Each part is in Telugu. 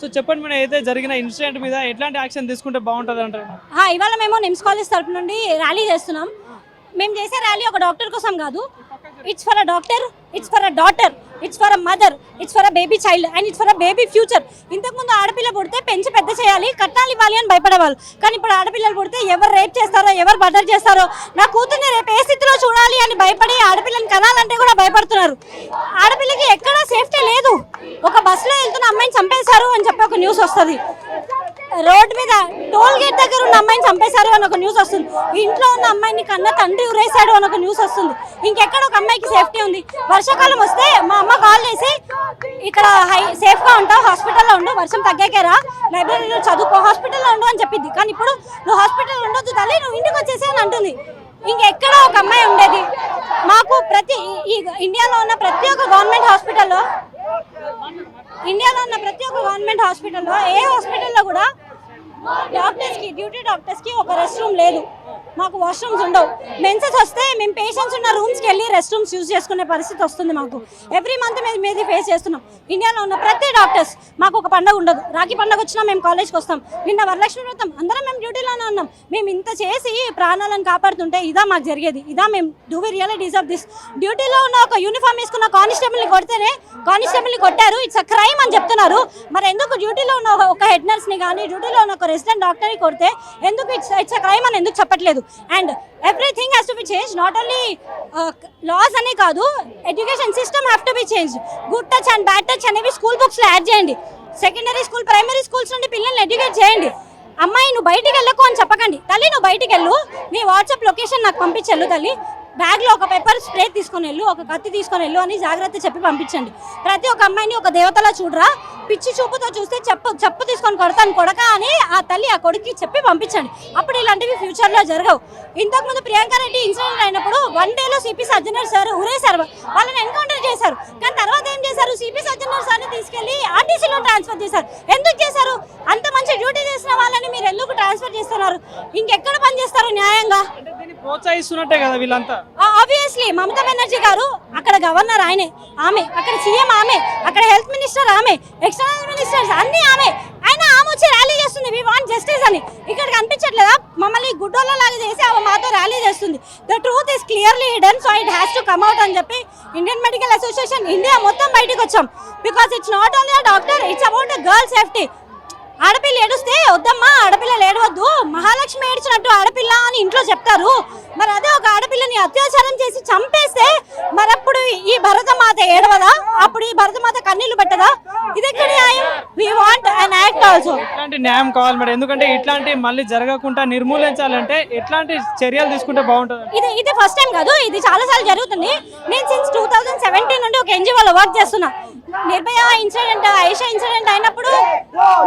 సో చెప్పండి మేడం, అయితే జరిగిన ఇన్సిడెంట్ మీద ఎట్లాంటి యాక్షన్ తీసుకుంటే బాగుంటుంది అంటారు? ఇవాళ మేము నిమ్స్ కాలేజ్ తరపు నుండి ర్యాలీ చేస్తున్నాం. మేము చేసే ర్యాలీ ఒక డాక్టర్ కోసం కాదు. It's for a doctor, it's for a daughter, it's for a mother, it's for a baby child and it's for a baby future. ఇంతకుముందు ఆడపిల్ల పుడితే పెంచి పెద్ద చేయాలి, కట్నాలు ఇవ్వాలి అని భయపడేవాళ్ళు. కానీ ఇప్పుడు ఆడపిల్లలు పుడితే ఎవరు రేప్ చేస్తారో, ఎవరు మర్డర్ చేస్తారో, నా కూతుర్ని రేపు ఏ స్థితిలో చూడాలి అని భయపడి ఆడపిల్లని కనాలంటే కూడా భయపడుతున్నారు. ఆడపిల్లకి ఎక్కడా సేఫ్టీ లేదు. ఒక బస్సులో వెళ్తున్న అమ్మాయిని చంపేశారు అని చెప్పి ఒక న్యూస్ వస్తుంది. రోడ్ మీద టోల్ గేట్ దగ్గర ఉన్న అమ్మాయిని చంపేశారు అని ఒక న్యూస్ వస్తుంది. ఇంట్లో ఉన్న అమ్మాయిని కన్న తండ్రి ఉరేశాడు అని ఒక న్యూస్ వస్తుంది. ఇంకెక్కడ ఒక అమ్మాయికి సేఫ్టీ ఉంది? వర్షాకాలం వస్తే మా అమ్మ కాల్ చేసి ఇక్కడ సేఫ్గా ఉంటావు, హాస్పిటల్లో ఉండు, వర్షం తగ్గాకేరా, లైబ్రరీలో చదువుకో, హాస్పిటల్లో ఉండు అని చెప్పింది. కానీ ఇప్పుడు నువ్వు హాస్పిటల్ ఉండొద్దు తల్లి, నువ్వు ఇంటికి వచ్చేసి అని అంటుంది. ఇంకెక్కడ ఒక అమ్మాయి ఉండేది? మాకు ఇండియాలో ఉన్న ప్రతి ఒక్క గవర్నమెంట్ హాస్పిటల్లో ఏ హాస్పిటల్లో కూడా డ్యూటీ డాక్టర్స్కి ఒక రెస్ట్ రూమ్ లేదు. మాకు వాష్రూమ్స్ ఉండవు. మెన్సెస్ వస్తే మేము పేషెంట్స్ ఉన్న రూమ్స్కి వెళ్ళి రెస్ట్ రూమ్స్ యూజ్ చేసుకునే పరిస్థితి వస్తుంది. మాకు ఎవ్రీ మంత్ మేము ఫేస్ చేస్తున్నాం. ఇండియాలో ఉన్న ప్రతి డాక్టర్స్ మాకు ఒక పండుగ ఉండదు. రాఖీ పండుగ వచ్చినా మేము కాలేజ్కి వస్తాం. నిన్న వరలక్ష్మి వ్రతం అందరం మేము డ్యూటీలోనే ఉన్నాం. మేము ఇంత చేసి ప్రాణాలను కాపాడుతుంటే ఇదా మాకు జరిగేది? ఇదా మేము do we really deserve this? డ్యూటీలో ఉన్న ఒక యూనిఫామ్ వేసుకున్న కానిస్టేబుల్ని కొడితేనే కానిస్టేబుల్ని కొట్టారు, ఇట్స్ అ క్రైమ్ అని చెప్తున్నారు. మరి ఎందుకు డ్యూటీలో ఉన్న ఒక హెడ్ నర్స్ని కానీ డ్యూటీలో ఉన్న ఒక రెసిడెంట్ డాక్టర్ని కొడితే ఎందుకు ఇట్స్ అ క్రైమ్ అని ఎందుకు చెప్పట్లేదు? And everything has to be change. Not only laws అనే కాదు, education system have to be change. Good touch and bad touch అనేవి స్కూల్ బుక్స్లో యాడ్ చేయండి. సెకండరీ స్కూల్, ప్రైమరీ స్కూల్స్ నుండి పిల్లల్ని ఎడ్యుకేట్ చేయండి. అమ్మాయి నువ్వు బయటికి వెళ్ళకు అని చెప్పకండి. తల్లి నువ్వు బయటికి వెళ్ళు, నీ వాట్సాప్ లొకేషన్ నాకు పంపించు తల్లి, బ్యాగ్లో ఒక పేపర్ స్ప్రే తీసుకొని వెళ్ళు, ఒక కత్తి తీసుకొని వెళ్ళు అని జాగ్రత్త చెప్పి పంపించండి. ప్రతి ఒక్క అమ్మాయిని ఒక దేవతలా చూడరా, పిచ్చి చూపుతో చూస్తే చెప్పు తీసుకొని కొడతాను కొడక అని ఆ తల్లి ఆ కొడుక్కి చెప్పి పంపించండి. అప్పుడు ఇలాంటివి ఫ్యూచర్లో జరగవు. ఇంతకుముందు ప్రియాంక రెడ్డి ఇన్సిడెంట్ అయినప్పుడు 1 డేలో సిపి సజ్జనర్ సార్ ఊరేశారు, వాళ్ళని ఎన్కౌంటర్ చేశారు. కానీ తర్వాత ఏం చేశారు? సిపి సజ్జనర్ సార్ని తీసుకెళ్లి ఆర్టీసీలో ట్రాన్స్ఫర్ చేశారు. ఎందుకు చేశారు? అంత మంచి డ్యూటీ చేసిన వాళ్ళని మీరు ఎందుకు ట్రాన్స్ఫర్ చేస్తున్నారు? ఇంకెక్కడ పని చేస్తారు న్యాయంగా? ప్రోత్సహిస్తున్నట్టే కదా వీళ్ళంతా. ఆబ్వియస్లీ మమతా బెనర్జీ గారు అక్కడ గవర్నర్ ఆమె, అక్కడ సీఎం ఆమె, అక్కడ హెల్త్ మినిస్టర్ ఆమె, ఎక్స్టర్నల్ మినిస్టర్స్ అన్ని ఆమె వచ్చి ర్యాలీ చేస్తుంది వి వాంట్ జస్టిస్ అని. ఇక్కడ కనిపించట్లేదా? మమ్మల్ని గుడ్డోళ్ళలాగా చేసి ఆమె మాతో ర్యాలీ చేస్తుంది. The truth is clearly hidden, so it has to come out అని చెప్పి ఇండియన్ మెడికల్ అసోసియేషన్ ఇండియా మొత్తం బయటకు వచ్చాం. Because it's not only a doctor, it's about a girl safety. ఆడపిల్ల ఏడుస్తే వద్దమ్మా, ఆడపిల్లలు ఏడవద్దు, మహాలక్ష్మి ఏడ్చినట్టు ఆడపిల్ల అని ఇంట్లో చెప్తారు. మరి అదే ఒక ఆడపిల్లని అత్యాచారం చేసి చంపేస్తే మరప్పుడు ఈ భరతమాత ఏడవదా? అప్పుడు ఈ భరతమాత కన్నీళ్లు పెట్టదా? ఇది ఎక్కడ న్యాయం? We want an act also. ఇట్లాంటి న్యాయం కావాలి మేడం, ఎందుకంటే ఇట్లాంటి మళ్ళీ జరగకుండా నిర్మూలించాలంటే ఎట్లాంటి చర్యలు తీసుకుంటే బాగుంటుంది? ఇది ఫస్ట్ టైం కాదు, ఇది చాలా సార్లు జరుగుతుంది. నేను సిన్స్ 2017 నుండి ఒక ఎన్జిఓలో వర్క్ చేస్తున్నా. నిర్భయ ఇన్సిడెంట్, ఐషా ఇన్సిడెంట్ అయినప్పుడు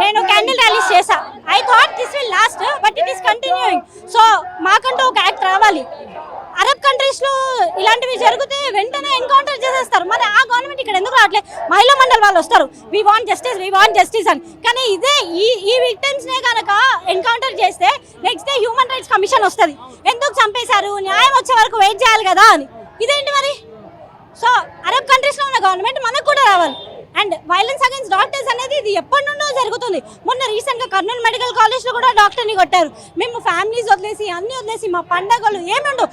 నేను క్యాండిల్ ర్యాలీస్ చేశా. I thought this will last but it is continuing. So మాకంటూ ఒక యాక్ట్ రావాలి. అరబ్ కంట్రీస్ లో ఇలాంటివి జరిగితే వెంటనే ఎన్కౌంటర్ చేసేస్తారు. మరి ఆ గవర్నమెంట్ ఇక్కడ ఎందుకు రావట్లేదు? మహిళా మండలి వాళ్ళు వస్తారు, వి వాంట్ జస్టిస్ అని. కానీ ఇదే ఈ విక్టిమ్స్ నే కనుక ఎన్కౌంటర్ చేస్తే next day human rights commission వస్తుంది. ఎందుకు చంపేశారు, న్యాయం వచ్చే వరకు వెయిట్ చేయాలి కదా అని. ఇదేంటి మరి? సో అరబ్ కంట్రీస్ లో ఉన్న గవర్నమెంట్ మనకు కూడా రావాలి. అండ్ వైలెన్స్ అగైన్స్ డాక్టర్స్ అనేది ఇది ఎప్పటి నుండో జరుగుతుంది. మొన్న రీసెంట్గా కర్నూలు మెడికల్ కాలేజ్లో కూడా డాక్టర్ని కొట్టారు. మేము ఫ్యామిలీస్ వదిలేసి అన్ని వదిలేసి మా పండగలు ఏముండవు,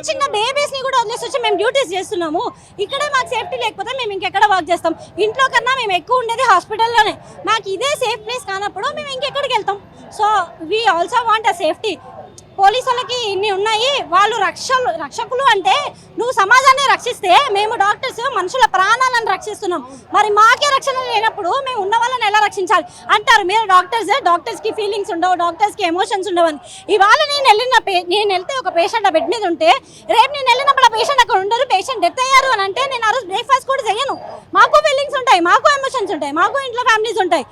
చిన్న బేబీస్ని కూడా వదిలేసి వచ్చి మేము డ్యూటీస్ చేస్తున్నాము. ఇక్కడే మాకు సేఫ్టీ లేకపోతే మేము ఇంకెక్కడ వర్క్ చేస్తాం? ఇంట్లో కన్నా మేము ఎక్కువ ఉండేది హాస్పిటల్లోనే. మాకు ఇదే సేఫ్ ప్లేస్ కానప్పుడు మేము ఇంకెక్కడికి వెళ్తాం? So we also want a safety. పోలీసులకి ఇన్ని ఉన్నాయి, వాళ్ళు రక్షకులు అంటే నువ్వు సమాజాన్ని రక్షిస్తే మేము డాక్టర్స్ మనుషుల ప్రాణాలను రక్షిస్తున్నాం. మరి మాకే రక్షణ లేనప్పుడు మేము ఉన్న వాళ్ళని ఎలా రక్షించాలి అంటారు? మీరు డాక్టర్స్కి ఫీలింగ్స్ ఉండవు, డాక్టర్స్కి ఎమోషన్స్ ఉండవని. ఇవాళ నేను వెళ్తే ఒక పేషెంట్ ఆ బెడ్ మీద ఉంటే, రేపు నేను వెళ్ళినప్పుడు ఆ పేషెంట్ అక్కడ ఉండరు, పేషెంట్ డెత్ అయ్యారు అని అంటే నేను ఆ రోజు బ్రేక్ఫాస్ట్ కూడా చేయను. మాకు ఫీలింగ్స్ ఉంటాయి, మాకు ఎమోషన్స్ ఉంటాయి, మాకు ఇంట్లో ఫ్యామిలీస్ ఉంటాయి.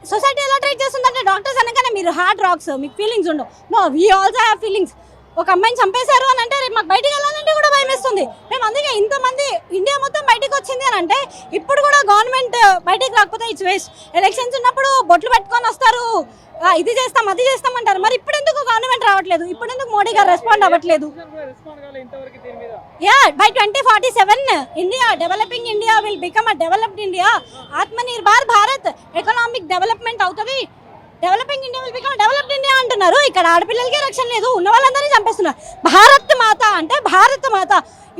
సొసైటీ ఎలా ట్రీట్ చేస్తుందంటే డాక్టర్స్ అనగానే మీరు హార్డ్ రాక్స్, మీకు ఫీలింగ్స్ ఉండవు. No, we also have feelings. ఒక అమ్మాయిని చంపేశారు అని అంటే రేపు మాకు బయటికి వెళ్ళాలంటే కూడా భయం వేస్తుంది. మేము అందుకే ఇంతమంది ఇండియా మొత్తం బయటకు వచ్చింది అని అంటే ఇప్పుడు కూడా గవర్నమెంట్ బయటికి రాకపోతే ఇట్స్ వేస్ట్. ఎలక్షన్స్ ఉన్నప్పుడు బొట్లు పెట్టుకొని వస్తారు, ఇది చేస్తాం అది చేస్తాం అంటారు. మరి ఇప్పుడు ఎందుకు గవర్నమెంట్ రావట్లేదు? ఇప్పుడు ఎందుకు మోడీ గారు రెస్పాండ్ అవ్వట్లేదు? Ya, by 2047 India developing India will become a developed India. Atmanirbhar Bharat economic development అవుతుంది. Developing India will become developed India అంటున్నారు. ఇక్కడ ఆడపిల్లలకి రక్షణ లేదు, ఉన్న వాళ్ళందరినీ చంపేస్తున్నారు. భారత్ మాత అంటే భారత మాత,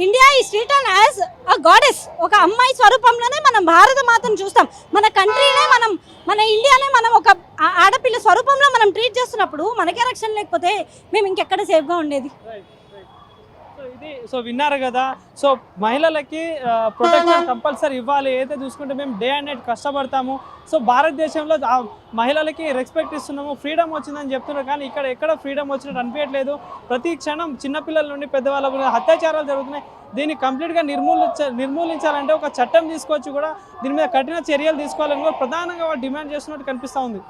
India is return as a goddess. ఒక అమ్మాయి స్వరూపంలోనే మనం భారత మాతను చూస్తాం. మన కంట్రీనే మన ఇండియానే మనం ఒక ఆడపిల్ల స్వరూపంలో మనం ట్రీట్ చేస్తున్నప్పుడు మనకే రక్షణ లేకపోతే మేము ఇంకెక్కడ సేఫ్గా ఉండేది? సో విన్నారు కదా. సో మహిళలకి ప్రొటెక్షన్ కంపల్సరీ ఇవ్వాలి. ఏదైతే చూసుకుంటే మేము డే అండ్ నైట్ కష్టపడతాము. సో భారతదేశంలో మహిళలకి రెస్పెక్ట్ ఇస్తున్నాము, ఫ్రీడమ్ వచ్చిందని చెప్తున్నారు. కానీ ఇక్కడ ఎక్కడ ఫ్రీడమ్ వచ్చినట్టు అనిపించట్లేదు. ప్రతి క్షణం చిన్నపిల్లల నుండి పెద్దవాళ్ళ మీద అత్యాచారాలు జరుగుతున్నాయి. దీన్ని కంప్లీట్గా నిర్మూలించాలంటే ఒక చట్టం తీసుకొచ్చి కూడా దీని మీద కఠిన చర్యలు తీసుకోవాలని కూడా ప్రధానంగా వాళ్ళు డిమాండ్ చేస్తున్నట్టు కనిపిస్తూ ఉంది.